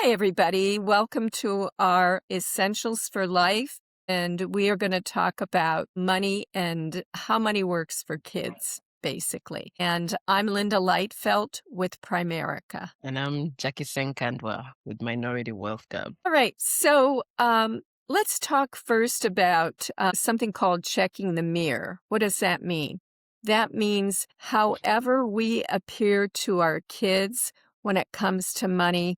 Hi, everybody. Welcome to our Essentials for Life. And we are going to talk about money and how money works for kids, basically. And I'm Linda Lightfelt with Primerica. And I'm Jackie Senkandwa with Minority Wealth Gab. All right. So let's talk first about something called checking the mirror. What does that mean? That means however we appear to our kids when it comes to money,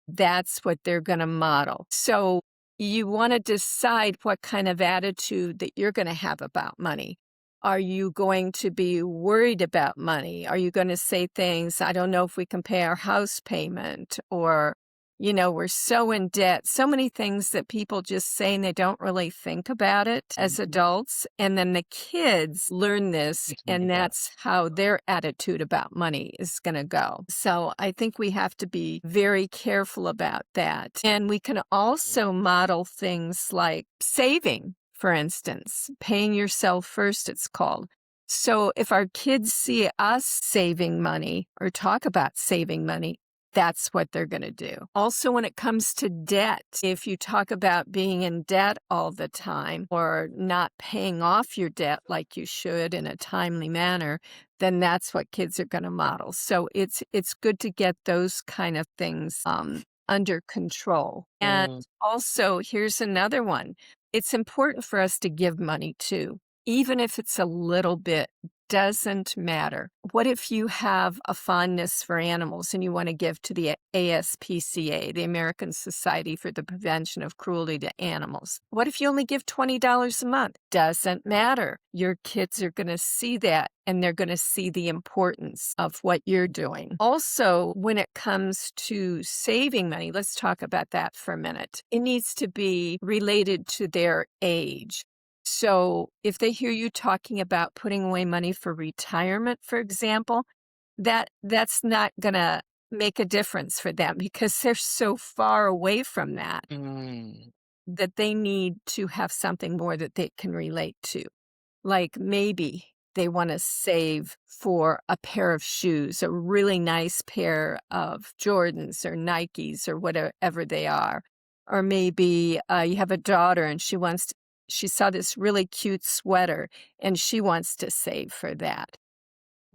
that's what they're going to model. So you want to decide what kind of attitude that you're going to have about money. Are you going to be worried about money? Are you going to say things, I don't know if we can pay our house payment, or we're so in debt, so many things that people just say and they don't really think about it as Mhm. adults. And then the kids learn this, and Yeah. that's how their attitude about money is going to go. So I think we have to be very careful about that. And we can also model things like saving, for instance, paying yourself first, it's called. So if our kids see us saving money or talk about saving money, that's what they're going to do. Also, when it comes to debt, if you talk about being in debt all the time or not paying off your debt like you should in a timely manner, then that's what kids are going to model. So it's good to get those kind of things under control. And Mm. also, here's another one. It's important for us to give money too, even if it's a little bit. Doesn't matter. What if you have a fondness for animals and you want to give to the ASPCA, the American Society for the Prevention of Cruelty to Animals? What if you only give $20 a month? Doesn't matter. Your kids are going to see that, and they're going to see the importance of what you're doing. Also, when it comes to saving money, let's talk about that for a minute. It needs to be related to their age. So if they hear you talking about putting away money for retirement, for example, that's not going to make a difference for them because they're so far away from that Mm. that they need to have something more that they can relate to. Like maybe they want to save for a pair of shoes, a really nice pair of Jordans or Nikes or whatever they are. Or maybe you have a daughter and she saw this really cute sweater and she wants to save for that.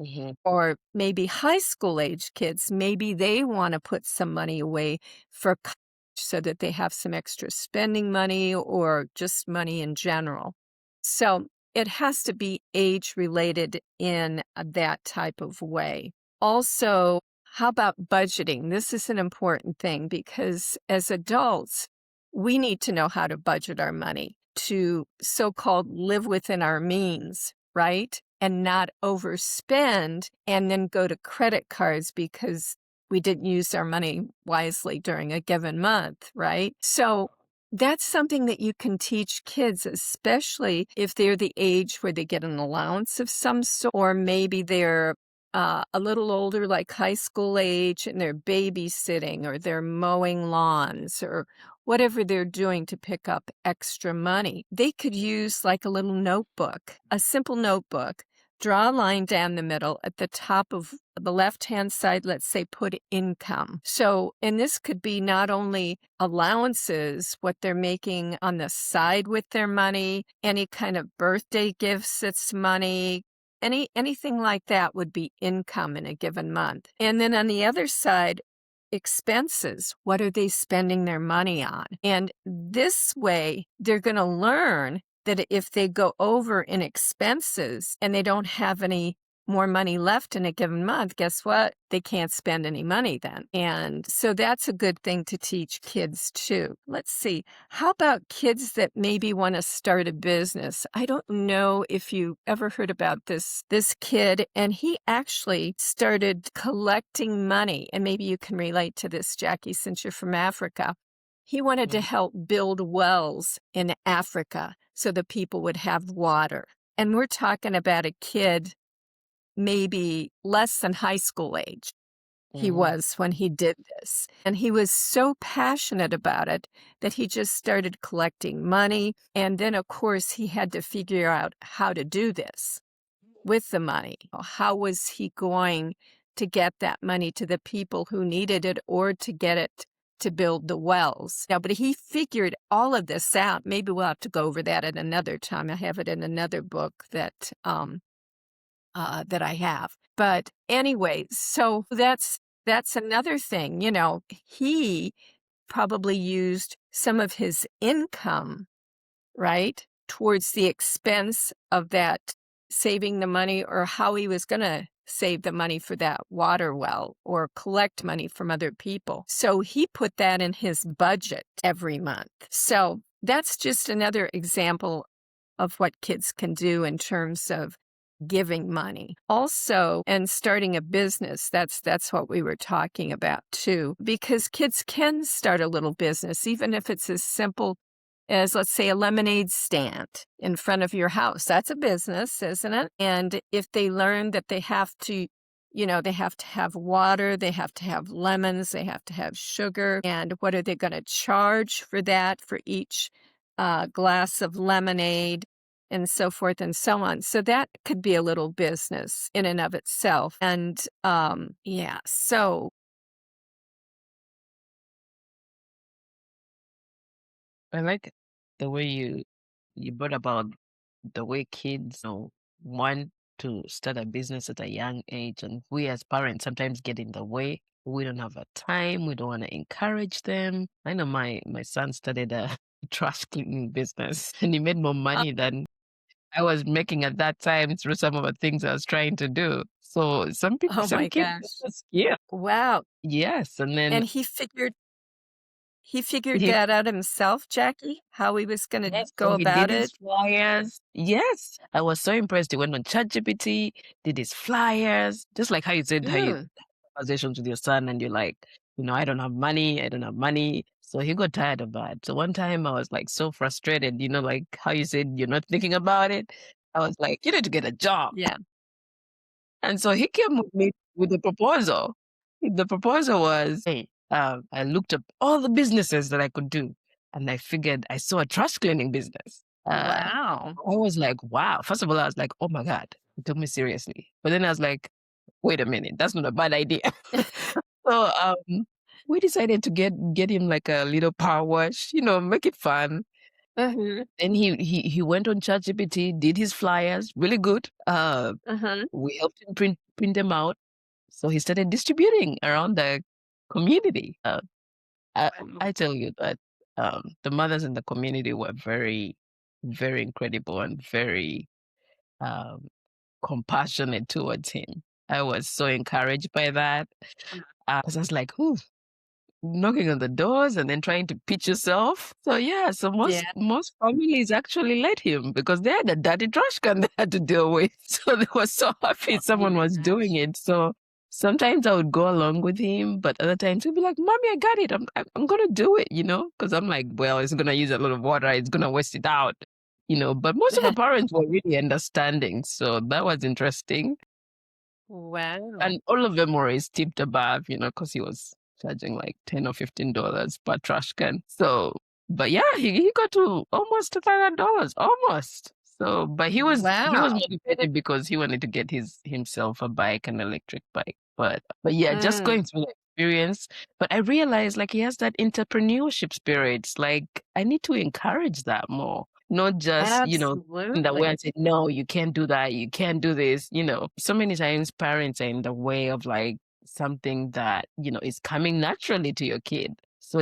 Mhm. Or maybe high school age kids, maybe they want to put some money away for college so that they have some extra spending money or just money in general. So it has to be age related in that type of way. Also, how about budgeting? This is an important thing because as adults, we need to know how to budget our money to so-called live within our means, right? And not overspend and then go to credit cards because we didn't use our money wisely during a given month, right? So that's something that you can teach kids, especially if they're the age where they get an allowance of some sort, or maybe they're a little older, like high school age, and they're babysitting or they're mowing lawns or whatever they're doing to pick up extra money. They could use like a little notebook, a simple notebook, draw a line down the middle at the top of the left-hand side, let's say put income. So, and this could be not only allowances, what they're making on the side with their money, any kind of birthday gifts, it's money, anything like that would be income in a given month. And then on the other side, expenses. What are they spending their money on? And this way, they're going to learn that if they go over in expenses and they don't have any more money left in a given month, guess what? They can't spend any money then. And so that's a good thing to teach kids too. Let's see. How about kids that maybe want to start a business? I don't know if you ever heard about this kid, and he actually started collecting money. And maybe you can relate to this, Jackie, since you're from Africa. He wanted to Mm. help build wells in Africa so the people would have water. And we're talking about a kid maybe less than high school age he Mhm. was when he did this. And he was so passionate about it that he just started collecting money. And then, of course, he had to figure out how to do this with the money. How was he going to get that money to the people who needed it or to get it to build the wells. Now, but he figured all of this out. Maybe we'll have to go over that at another time. I have it in another book that I have. But anyway, so that's another thing. He probably used some of his income, right, towards the expense of that saving the money, or how he was going to save the money for that water well or collect money from other people. So he put that in his budget every month. So that's just another example of what kids can do in terms of giving money. Also, and starting a business, that's what we were talking about too, because kids can start a little business, even if it's as simple as, let's say, a lemonade stand in front of your house. That's a business, isn't it? And if they learn that they have to, they have to have water, they have to have lemons, they have to have sugar, and what are they going to charge for that, for each glass of lemonade, and so forth and so on. So that could be a little business in and of itself. And yeah, so I like the way you brought about the way kids want to start a business at a young age, and we as parents sometimes get in the way. We don't have a time. We don't want to encourage them. I know my son started a trash cleaning business, and he made more uh, money than I was making at that time through some of the things I was trying to do. So some people, oh some my kids, gosh. yeah, Wow. yes, and then And he figured he that out himself, Jackie, how he was going to yes, so go he about did his it. flyers. Yes, I was so impressed. He went on ChatGPT, did his flyers, just like how you said how you Mm. conversations with your son, and you're like, I don't have money, I don't have money. So he got tired of that. So one time I was like so frustrated, like how you said you're not thinking about it. I was like, you need to get a job. Yeah. And so he came with me with a proposal. The proposal was, hey, I looked up all the businesses that I could do, and I figured I saw a trash cleaning business. Wow. I was like, wow. First of all, I was like, oh my God, he took me seriously. But then I was like, wait a minute, that's not a bad idea. So we decided to get him like a little power wash, make it fun. Mm-hmm. And he went on ChatGPT, did his flyers, really good. Mm-hmm. We helped him print them out. So he started distributing around the community. I, Wow. I tell you that the mothers in the community were very, very incredible and very um, compassionate towards him. I was so encouraged by that. 'Cause I was like, "Ooh, knocking on the doors and then trying to pitch yourself." So yeah, so Yeah. most families actually let him because they had a dirty trash can they had to deal with. So they were so happy Oh someone my was doing gosh. it. So sometimes I would go along with him, but other times he'd be like, "Mommy, I got it. I'm gonna do it," Because I'm like, well, it's gonna use a lot of water. It's gonna waste it out. But most of the parents were really understanding, so that was interesting. Wow. And all of them were always tipped above, because he was charging like $10 or $15 per trash can. So, but yeah, he got to almost $2,000, almost. So, but he was Wow. motivated because he wanted to get himself a bike, an electric bike. But yeah, just Mm. going through the experience. But I realized like he has that entrepreneurship spirit. Like I need to encourage that more, not just in the way Absolutely. and say, no, you can't do that, you can't do this. So many times parents are in the way of like something that, is coming naturally to your kid. So,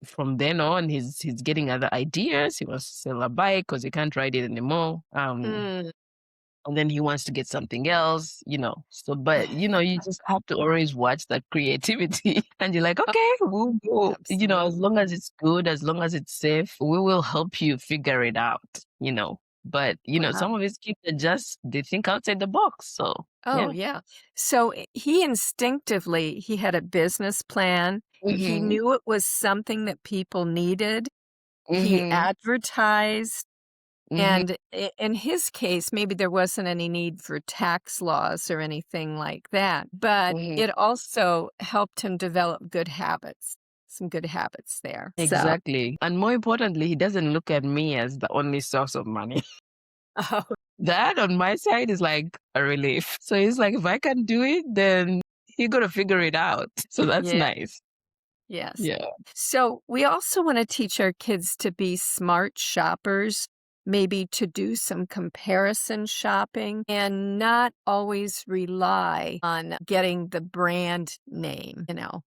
from then on, he's getting other ideas. He wants to sell a bike because he can't ride it anymore. Mm. And then he wants to get something else. So, but you just have to always watch that creativity and you're like, Oh, okay, we'll go, as long absolutely. as it's good, as long as it's safe, we will help you figure it out. But, Wow. some of his kids they think outside the box. So, Oh, yeah. yeah. So he had a business plan. He Mm-hmm. knew it was something that people needed. He Mm-hmm. advertised, Mm-hmm. and in his case, maybe there wasn't any need for tax laws or anything like that, but Mm-hmm. it also helped him develop good habits, some good habits there. So, Exactly. And more importantly, he doesn't look at me as the only source of money. oh, That on my side is like a relief. So he's like, if I can do it, then he got to figure it out. So that's yeah, nice. Yes. Yeah. So we also want to teach our kids to be smart shoppers, maybe to do some comparison shopping and not always rely on getting the brand name, you know.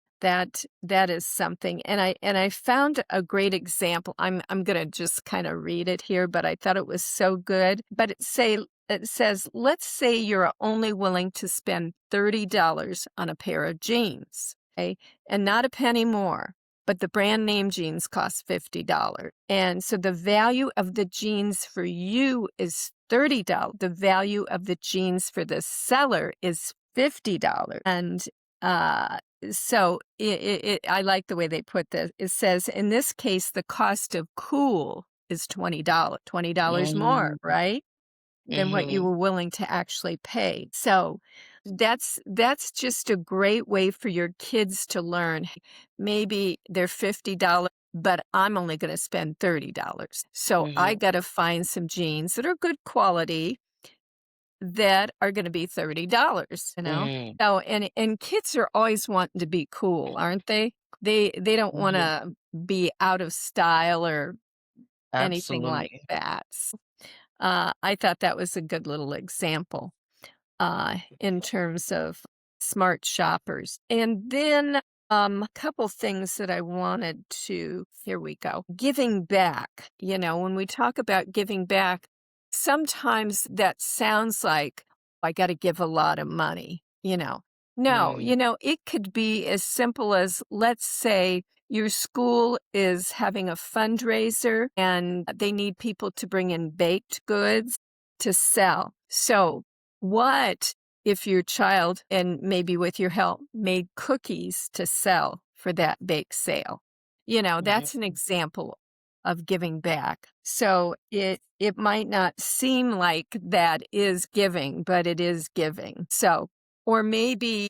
That is something. And I found a great example. I'm going to just kind of read it here, but I thought it was so good. But it says, let's say you're only willing to spend $30 on a pair of jeans. Okay, and not a penny more. But the brand name jeans cost $50. And so the value of the jeans for you is $30. The value of the jeans for the seller is $50. And uh, so I like the way they put this. It says, in this case, the cost of cool is $20, $20 more, Mm, right? Than what you mhm, were willing to actually pay. So that's just a great way for your kids to learn. Maybe they're $50, but I'm only going to spend $30. So I mhm, got to find some jeans that are good quality that are going to be $30, you know? mhm, So and kids are always wanting to be cool, aren't they? They don't want mhm. to be out of style or anything like Absolutely. that. I thought that was a good little example in terms of smart shoppers. And then a couple things that I wanted to, here we go, giving back. You know, when we talk about giving back, sometimes that sounds like I got to give a lot of money, you know. No, Mm, you know, it could be as simple as, let's say, your school is having a fundraiser and they need people to bring in baked goods to sell. So what if your child, and maybe with your help, made cookies to sell for that bake sale? You know, mhm, that's an example of giving back. So it might not seem like that is giving, but it is giving. So, or maybe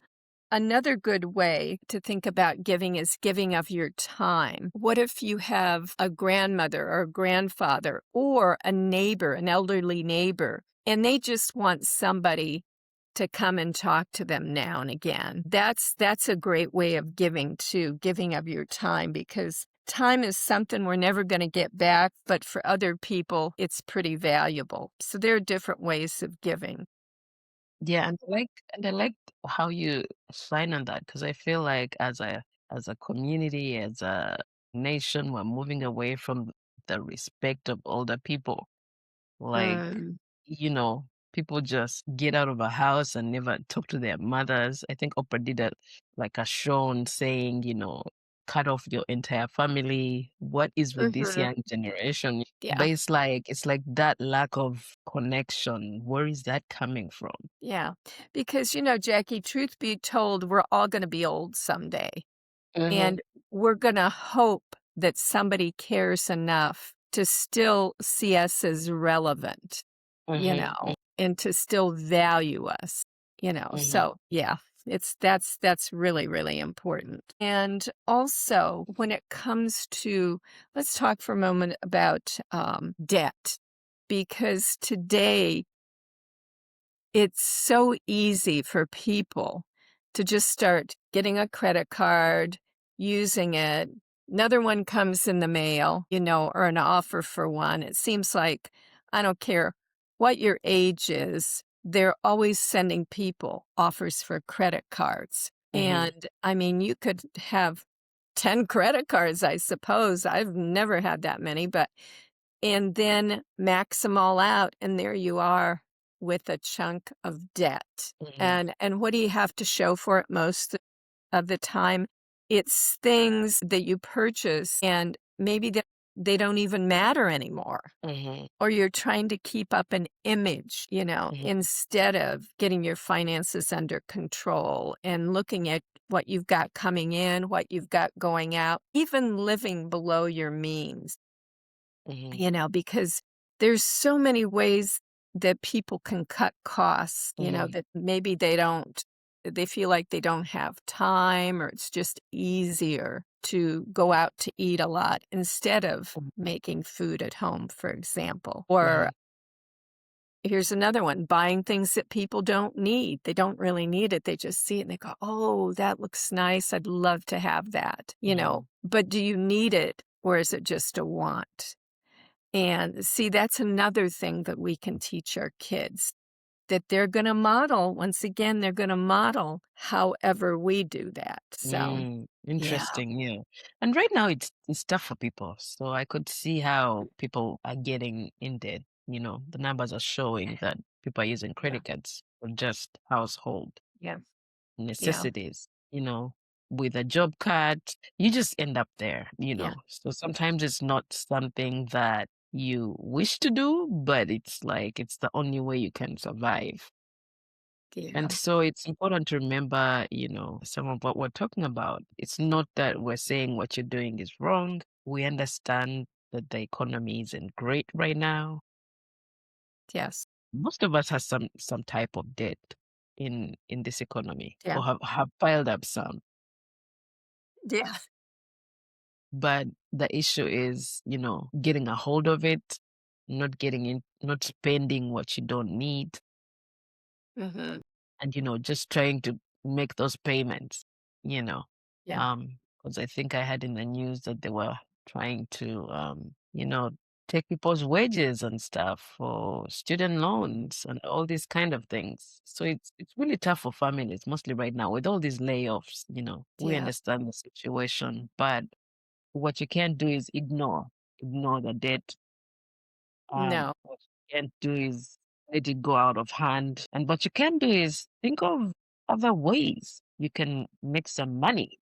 another good way to think about giving is giving of your time. What if you have a grandmother or a grandfather or a neighbor, an elderly neighbor, and they just want somebody to come and talk to them now and again? That's a great way of giving too, giving of your time, because time is something we're never going to get back, but for other people, it's pretty valuable. So there are different ways of giving. yeah, and I like how you sign on that because I feel like as a community, as a nation, we're moving away from the respect of older people. Like, Mm, you know, people just get out of a house and never talk to their mothers. I think Oprah did like a show on saying, cut off your entire family. What is with this mhm. young generation? Yeah. But it's like that lack of connection. Where is that coming from? Yeah, because, you know, Jackie, truth be told, we're all going to be old someday. Mm-hmm. And we're going to hope that somebody cares enough to still see us as relevant, you Mm-hmm. know, and to still value us, you know. Mm-hmm. So, yeah, that's really, really important. And also, when it comes to, let's talk for a moment about debt, because today, it's so easy for people to just start getting a credit card, using it. Another one comes in the mail, you know, or an offer for one. It seems like I don't care what your age is, they're always sending people offers for credit cards. Mm-hmm. And I mean, you could have 10 credit cards, I suppose. I've never had that many, but and then max them all out, and there you are with a chunk of debt. Mm-hmm. And what do you have to show for it most of the time? It's things that you purchase and maybe they don't even matter anymore. Mm-hmm. Or you're trying to keep up an image, you know, Mm-hmm. instead of getting your finances under control and looking at what you've got coming in, what you've got going out, even living below your means, Mm-hmm. you know, because there's so many ways that people can cut costs, you know, Mm-hmm. that maybe they feel like they don't have time or it's just easier to go out to eat a lot instead of making food at home, for example. Or Mm-hmm. Here's another one, buying things that people don't need. They don't really need it. They just see it and they go, "Oh, that looks nice. I'd love to have that." Mhm. But do you need it or is it just a want? And see, that's another thing that we can teach our kids that they're going to model. Once again, they're going to model however we do that. So, yeah, Interesting, yeah. And right now it's tough for people. So I could see how people are getting in debt. The numbers are showing that people are using yeah, credit cards for just household yeah, yeah, necessities, with a job cut, you just end up there, yeah, So sometimes it's not something that you wish to do, but it's like it's the only way you can survive. yeah, And so it's important to remember, some of what we're talking about. It's not that we're saying what you're doing is wrong. We understand that the economy isn't great right now. yes, Most of us have some type of debt in this economy yeah, or have piled up some. yeah. But the issue is, getting a hold of it, not spending what you don't need, Hmm. and, just trying to make those payments, you know. Yeah. Because I think I had in the news that they were trying to, take people's wages and stuff for student loans and all these kind of things. So it's really tough for families, mostly right now with all these layoffs. We Yeah. understand the situation, but what you can't do is ignore the debt. No. What you can't do is let it go out of hand. And what you can do is think of other ways you can make some money.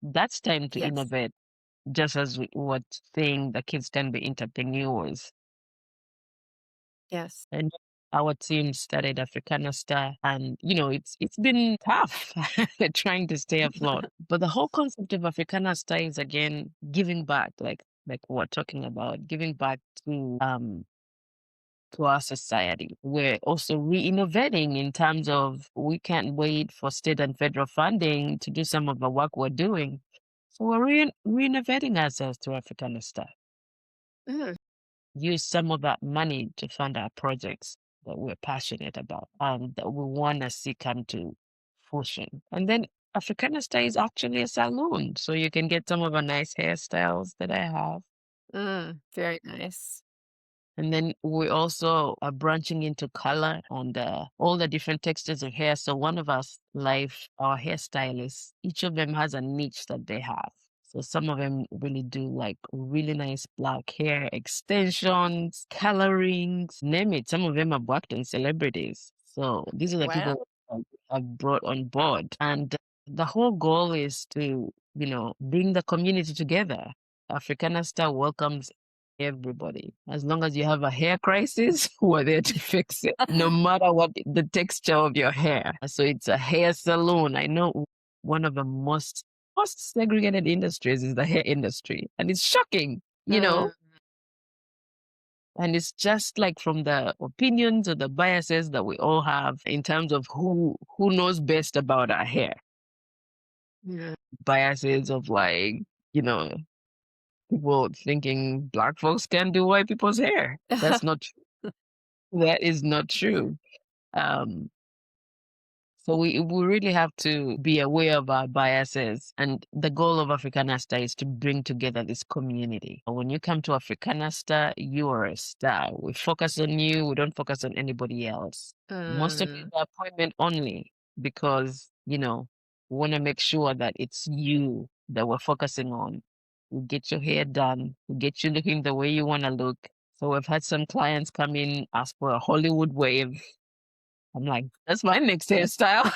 That's time to Yes. innovate. Just as we were saying, the kids can be entrepreneurs. Yes. And our team started Africana Star, and it's been tough trying to stay afloat. But the whole concept of Africana Star is again giving back, like we're talking about, giving back to our society. We're also re-innovating in terms of we can't wait for state and federal funding to do some of the work we're doing. So we're re-innovating ourselves through Africana Star. Mm, Use some of that money to fund our projects that we're passionate about and that we want to see come to fruition. And then Africanista is actually a salon, so you can get some of the nice hairstyles that I have. very nice. And then we also are branching into color and all the different textures of hair. So one of us, our hairstylists, each of them has a niche that they have. So some of them really do like really nice black hair extensions, colorings, name it. Some of them have worked on celebrities. So these are the Wow. people I've brought on board. And the whole goal is to, bring the community together. Africana Star welcomes everybody. As long as you have a hair crisis, we're there to fix it, no matter what the texture of your hair. So it's a hair salon. I know one of the most segregated industries is the hair industry, and it's shocking, Mm, and it's just like from the opinions or the biases that we all have in terms of who knows best about our hair. mm. Biases of like, you know, people thinking black folks can do white people's hair. That is not true. Um, so we really have to be aware of our biases. And the goal of Africanasta is to bring together this community. When you come to Africanasta, you are a star. We focus on you. We don't focus on anybody else. Most of it Mm, are appointment only because, we want to make sure that it's you that we're focusing on. We get your hair done. We get you looking the way you want to look. So we've had some clients come in, ask for a Hollywood wave. I'm like, that's my next hairstyle.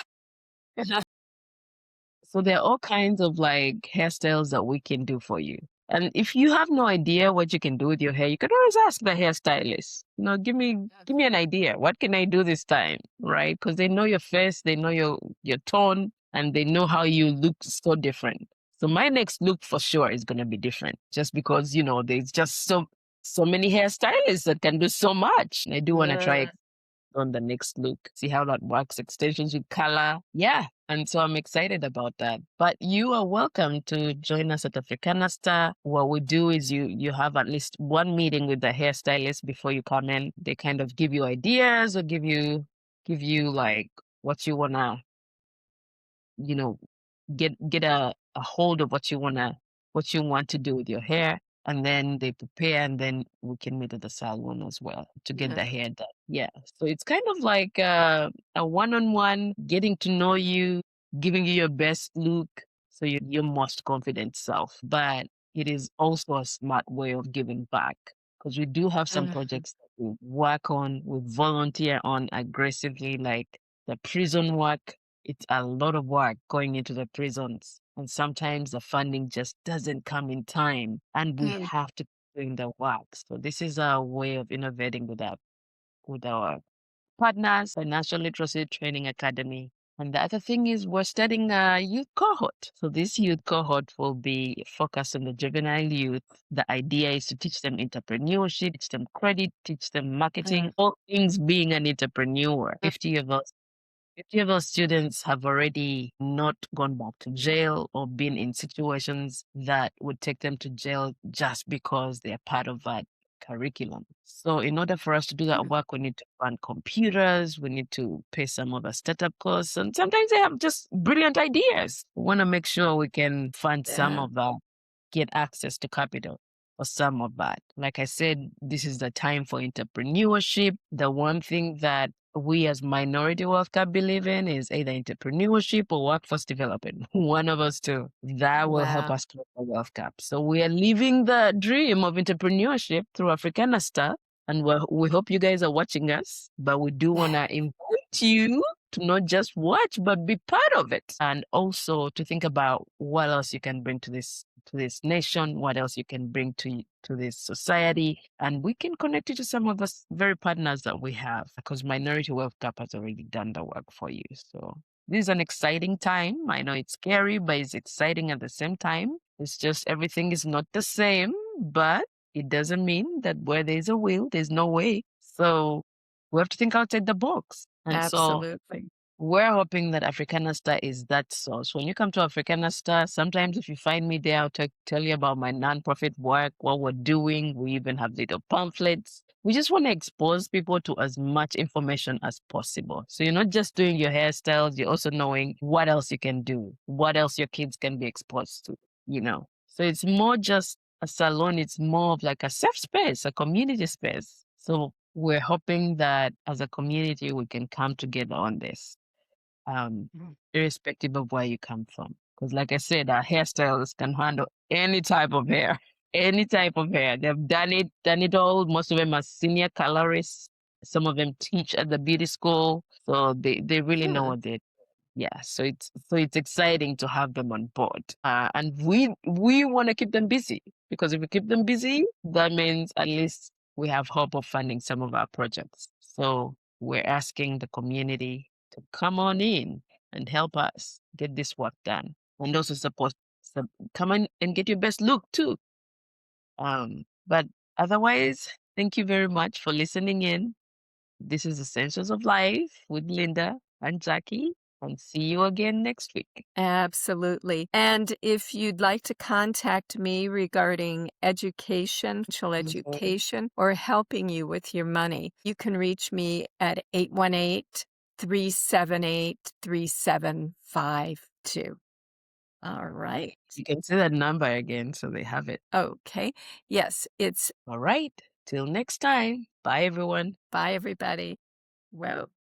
So there are all kinds of like hairstyles that we can do for you. And if you have no idea what you can do with your hair, you can always ask the hairstylist. Give me an idea. What can I do this time? Right? Because they know your face, they know your tone, and they know how you look so different. So my next look for sure is gonna be different. Just because, there's just so many hairstylists that can do so much. And I do want to try mm. on the next look, see how that works, extensions with color. Yeah. And so I'm excited about that. But you are welcome to join us at Africanasta. What we do is you have at least one meeting with the hairstylist before you come in. They kind of give you ideas or give you like what you wanna, you know, get a hold of what you want to do with your hair, and then they prepare, and then we can meet at the salon as well to get Yeah. the hair done. Yeah. So it's kind of like a one-on-one, getting to know you, giving you your best look, so your most confident self. But it is also a smart way of giving back, because we do have some Mhm. projects that we work on, we volunteer on aggressively, like the prison work. It's a lot of work going into the prisons, and sometimes the funding just doesn't come in time, and we Mm. have to keep doing the work. So this is our way of innovating with our partners, Financial Literacy Training Academy. And the other thing is we're studying a youth cohort. So this youth cohort will be focused on the juvenile youth. The idea is to teach them entrepreneurship, teach them credit, teach them Mm. marketing, all things being an entrepreneur. 50 of our students have already not gone back to jail or been in situations that would take them to jail just because they're part of that curriculum. So, in order for us to do that Mm. work, we need to fund computers, we need to pay some of the startup costs, and sometimes they have just brilliant ideas. We want to make sure we can fund some Yeah. of that, get access to capital for some of that. Like I said, this is the time for entrepreneurship. The one thing that we as minority wealth cap believe in is either entrepreneurship or workforce development. One of us two. That will help Wow. us create a wealth cap. So we are living the dream of entrepreneurship through Africanasta. And we hope you guys are watching us, but we do want to invite you to not just watch, but be part of it. And also to think about what else you can bring to this nation, what else you can bring to this society, and we can connect you to some of us very partners that we have, because Minority Wealth Gap has already done the work for you. So this is an exciting time. I know it's scary, but it's exciting at the same time. It's just everything is not the same, but it doesn't mean that where there's a will, there's no way. So we have to think outside the box. And so Absolutely. we're hoping that Africanasta is that source. When you come to Africanasta, sometimes if you find me there, I'll tell you about my nonprofit work, what we're doing. We even have little pamphlets. We just want to expose people to as much information as possible. So you're not just doing your hairstyles, you're also knowing what else you can do, what else your kids can be exposed to, you know. So it's more just a salon, it's more of like a safe space, a community space. So we're hoping that as a community, we can come together on this, Mm. irrespective of where you come from. Because, like I said, our hairstylists can handle any type of hair, any type of hair. They've done it all. Most of them are senior colorists. Some of them teach at the beauty school, so they really know Hmm. what they. Yeah, so it's exciting to have them on board, and we want to keep them busy, because if we keep them busy, that means at least we have hope of funding some of our projects. So we're asking the community to come on in and help us get this work done, and also support. Come on and get your best look too. But otherwise, thank you very much for listening in. This is Essentials of Life with Linda and Jackie, and see you again next week. Absolutely. And if you'd like to contact me regarding education, financial Mhm. education, or helping you with your money, you can reach me at 818-378-3752. All right. You can say that number again so they have it. Okay. Yes, it's All right. Till next time. Bye, everyone. bye, everybody. Well,